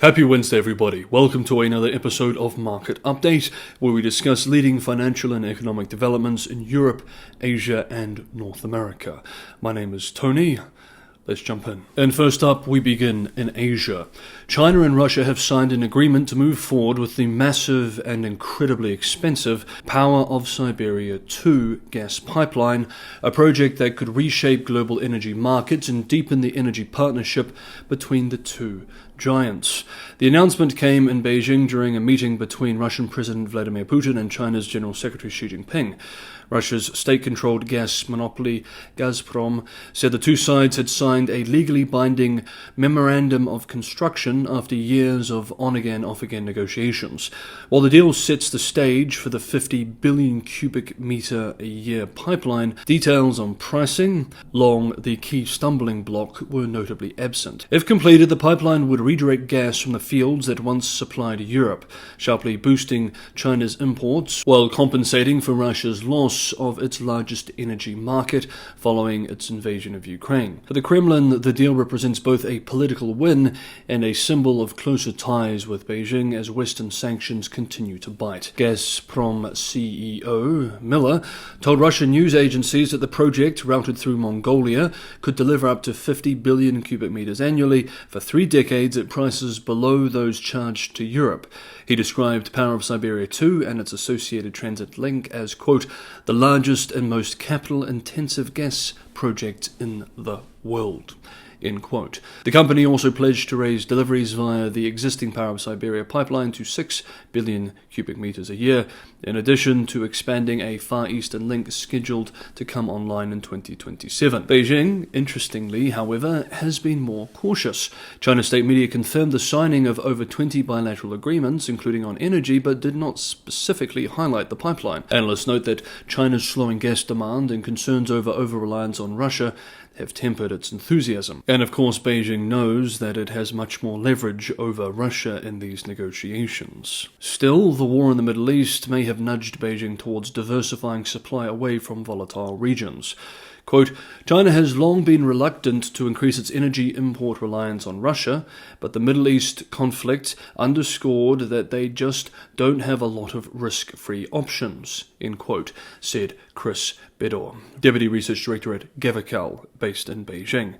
Happy Wednesday, everybody. Welcome to another episode of Market Update, where we discuss leading financial and economic developments in Europe, Asia, and North America. My name is Tony. Let's jump in. And first up, we begin in Asia. China and Russia have signed an agreement to move forward with the massive and incredibly expensive Power of Siberia 2 gas pipeline, a project that could reshape global energy markets and deepen the energy partnership between the two giants. The announcement came in Beijing during a meeting between Russian President Vladimir Putin and China's General Secretary Xi Jinping. Russia's state-controlled gas monopoly, Gazprom, said the two sides had signed a legally binding memorandum of construction after years of on-again, off-again negotiations. While the deal sets the stage for the 50 billion cubic meter a year pipeline, details on pricing, along the key stumbling block, were notably absent. If completed, the pipeline would redirect gas from the fields that once supplied Europe, sharply boosting China's imports while compensating for Russia's loss of its largest energy market following its invasion of Ukraine. For the Kremlin, the deal represents both a political win and a symbol of closer ties with Beijing as Western sanctions continue to bite. Gazprom CEO Miller told Russian news agencies that the project, routed through Mongolia, could deliver up to 50 billion cubic meters annually for 3 decades at prices below those charged to Europe. He described Power of Siberia 2 and its associated transit link as, quote, the largest and most capital-intensive gas project in the world. End quote. The company also pledged to raise deliveries via the existing Power of Siberia pipeline to 6 billion cubic meters a year, in addition to expanding a Far Eastern link scheduled to come online in 2027. Beijing, interestingly, however, has been more cautious. China state media confirmed the signing of over 20 bilateral agreements, including on energy, but did not specifically highlight the pipeline. Analysts note that China's slowing gas demand and concerns over reliance on Russia have tempered its enthusiasm. And of course, Beijing knows that it has much more leverage over Russia in these negotiations. Still, the war in the Middle East may have nudged Beijing towards diversifying supply away from volatile regions. Quote, China has long been reluctant to increase its energy import reliance on Russia, but the Middle East conflict underscored that they just don't have a lot of risk-free options, end quote, said Chris Bedor, Deputy Research Director at Gavical, based in Beijing.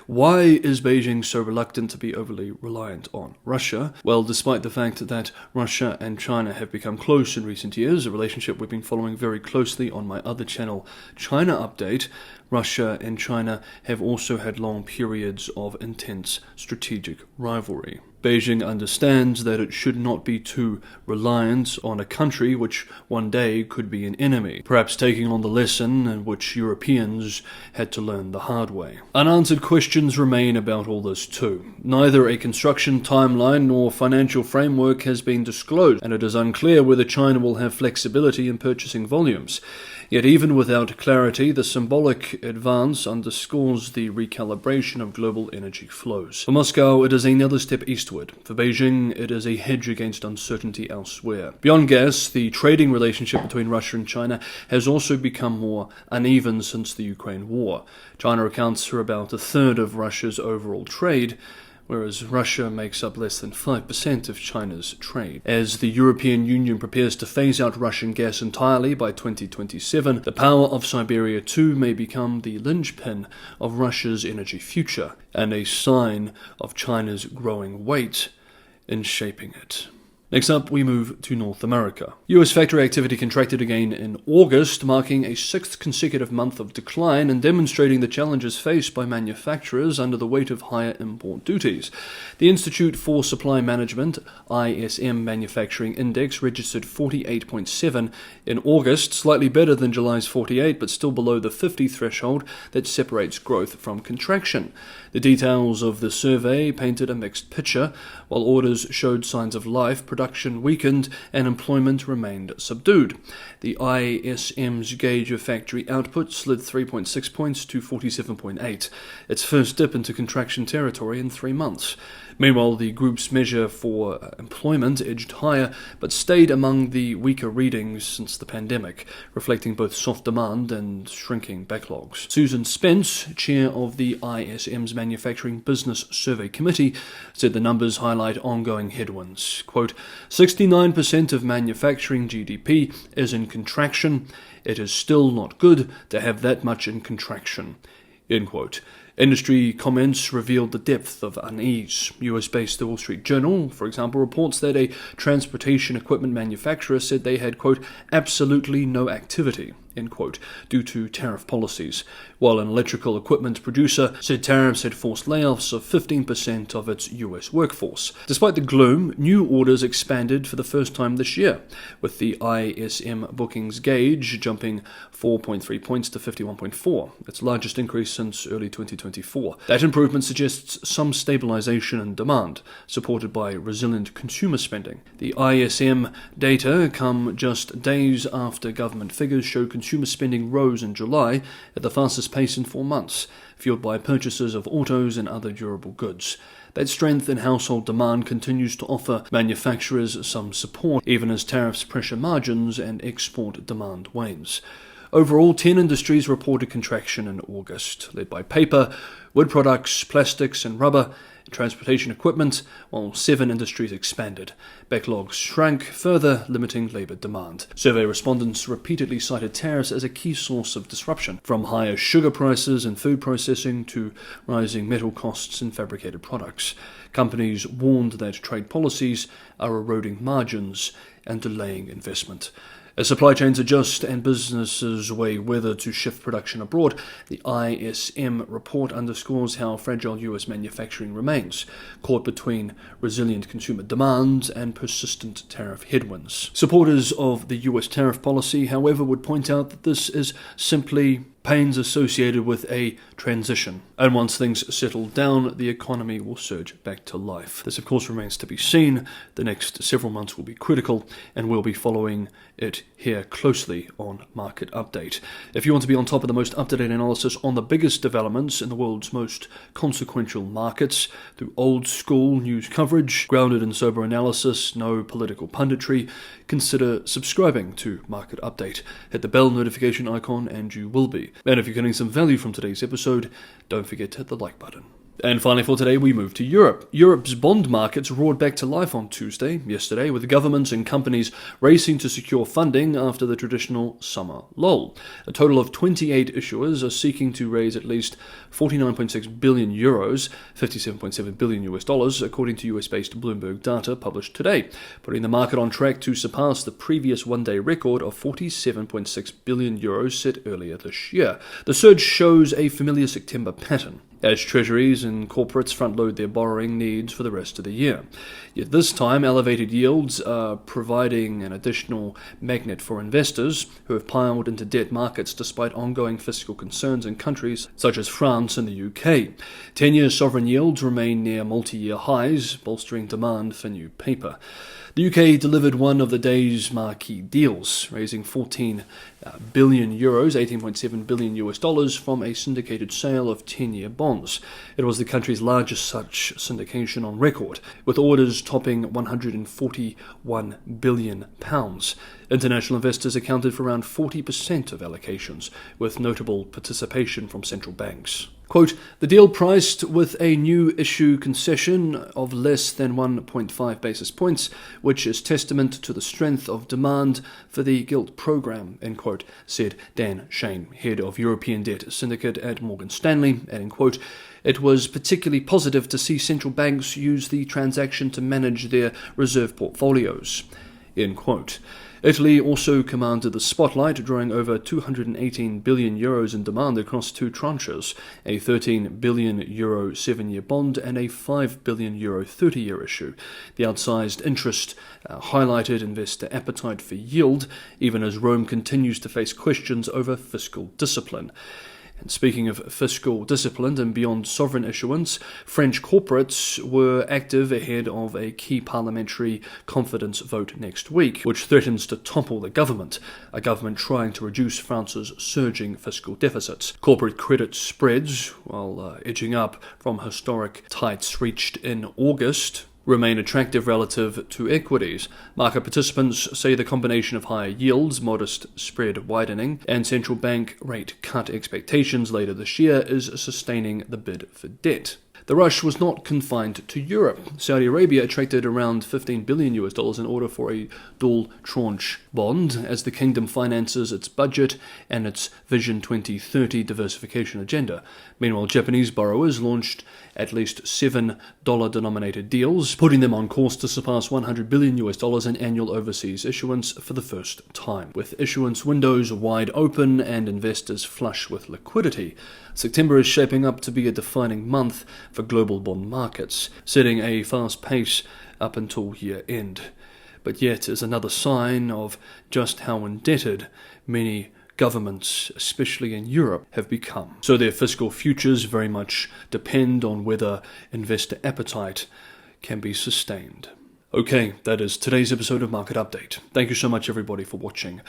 Why is Beijing so reluctant to be overly reliant on Russia? Well, despite the fact that Russia and China have become close in recent years, a relationship we've been following very closely on my other channel, China Update, Russia and China have also had long periods of intense strategic rivalry. Beijing understands that it should not be too reliant on a country which one day could be an enemy, perhaps taking on the lesson which Europeans had to learn the hard way. Unanswered questions remain about all this too. Neither a construction timeline nor financial framework has been disclosed, and it is unclear whether China will have flexibility in purchasing volumes. Yet even without clarity, the symbolic advance underscores the recalibration of global energy flows. For Moscow, it is another step eastward. For Beijing, it is a hedge against uncertainty elsewhere. Beyond gas, the trading relationship between Russia and China has also become more uneven since the Ukraine war. China accounts for about a third of Russia's overall trade, whereas Russia makes up less than 5% of China's trade. As the European Union prepares to phase out Russian gas entirely by 2027, the Power of Siberia 2 may become the linchpin of Russia's energy future, and a sign of China's growing weight in shaping it. Next up, we move to North America. US factory activity contracted again in August, marking a 6th consecutive month of decline and demonstrating the challenges faced by manufacturers under the weight of higher import duties. The Institute for Supply Management, ISM Manufacturing Index, registered 48.7 in August, slightly better than July's 48, but still below the 50 threshold that separates growth from contraction. The details of the survey painted a mixed picture. While orders showed signs of life, production weakened and employment remained subdued. The ISM's gauge of factory output slid 3.6 points to 47.8, its first dip into contraction territory in 3 months. Meanwhile, the group's measure for employment edged higher, but stayed among the weaker readings since the pandemic, reflecting both soft demand and shrinking backlogs. Susan Spence, chair of the ISM's Manufacturing Business Survey Committee, said the numbers highlight ongoing headwinds. Quote, 69% of manufacturing GDP is in contraction. It is still not good to have that much in contraction. End quote. Industry comments revealed the depth of unease. US-based The Wall Street Journal, for example, reports that a transportation equipment manufacturer said they had, quote, absolutely no activity, end quote, due to tariff policies, while an electrical equipment producer said tariffs had forced layoffs of 15% of its US workforce. Despite the gloom, new orders expanded for the first time this year, with the ISM bookings gauge jumping 4.3 points to 51.4, its largest increase since early 2024. That improvement suggests some stabilization in demand, supported by resilient consumer spending. The ISM data come just days after government figures show consumer spending rose in July at the fastest pace in 4 months, fueled by purchases of autos and other durable goods. That strength in household demand continues to offer manufacturers some support, even as tariffs pressure margins and export demand wanes. Overall, 10 industries reported contraction in August, led by paper, wood products, plastics and rubber, and transportation equipment, while 7 industries expanded. Backlogs shrank, further limiting labour demand. Survey respondents repeatedly cited tariffs as a key source of disruption, from higher sugar prices in food processing to rising metal costs in fabricated products. Companies warned that trade policies are eroding margins and delaying investment. As supply chains adjust and businesses weigh whether to shift production abroad, the ISM report underscores how fragile US manufacturing remains, caught between resilient consumer demand and persistent tariff headwinds. Supporters of the US tariff policy, however, would point out that this is simply pains associated with a transition, and once things settle down, the economy will surge back to life. This, of course, remains to be seen. The next several months will be critical, and we'll be following it here closely on Market Update. If you want to be on top of the most up-to-date analysis on the biggest developments in the world's most consequential markets, through old-school news coverage, grounded in sober analysis, no political punditry, consider subscribing to Market Update. Hit the bell notification icon and you will be. And if you're getting some value from today's episode, don't forget to hit the like button. And finally for today, we move to Europe. Europe's bond markets roared back to life on yesterday, with governments and companies racing to secure funding after the traditional summer lull. A total of 28 issuers are seeking to raise at least 49.6 billion euros, $57.7 billion US dollars, according to US-based Bloomberg data published today, putting the market on track to surpass the previous one-day record of 47.6 billion euros set earlier this year. The surge shows a familiar September pattern, as treasuries and corporates front-load their borrowing needs for the rest of the year. Yet this time, elevated yields are providing an additional magnet for investors who have piled into debt markets despite ongoing fiscal concerns in countries such as France and the UK. 10-year sovereign yields remain near multi-year highs, bolstering demand for new paper. The UK delivered one of the day's marquee deals, raising 14 billion euros, $18.7 billion US dollars, from a syndicated sale of 10-year bonds. It was the country's largest such syndication on record, with orders topping £141 billion. International investors accounted for around 40% of allocations, with notable participation from central banks. Quote, the deal priced with a new issue concession of less than 1.5 basis points, which is testament to the strength of demand for the gilt program, end quote, said Dan Shane, head of European Debt Syndicate at Morgan Stanley, adding, quote, it was particularly positive to see central banks use the transaction to manage their reserve portfolios, end quote. Italy also commanded the spotlight, drawing over 218 billion euros in demand across 2 tranches, a 13 billion euro 7-year bond and a 5 billion euro 30-year issue. The outsized interest highlighted investor appetite for yield, even as Rome continues to face questions over fiscal discipline. And speaking of fiscal discipline and beyond sovereign issuance, French corporates were active ahead of a key parliamentary confidence vote next week, which threatens to topple the government, a government trying to reduce France's surging fiscal deficits. Corporate credit spreads, while edging up from historic heights reached in August, remain attractive relative to equities. Market participants say the combination of higher yields, modest spread widening, and central bank rate cut expectations later this year is sustaining the bid for debt. The rush was not confined to Europe. Saudi Arabia attracted around $15 billion in order for a dual tranche bond as the kingdom finances its budget and its Vision 2030 diversification agenda. Meanwhile, Japanese borrowers launched at least $7 denominated deals, putting them on course to surpass $100 billion in annual overseas issuance for the first time. With issuance windows wide open and investors flush with liquidity, September is shaping up to be a defining month for global bond markets, setting a fast pace up until year end. But yet is another sign of just how indebted many governments, especially in Europe, have become. So their fiscal futures very much depend on whether investor appetite can be sustained. Okay, that is today's episode of Market Update. Thank you so much everybody for watching.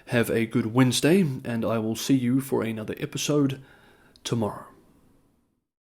Have a good Wednesday, and I will see you for another episode tomorrow.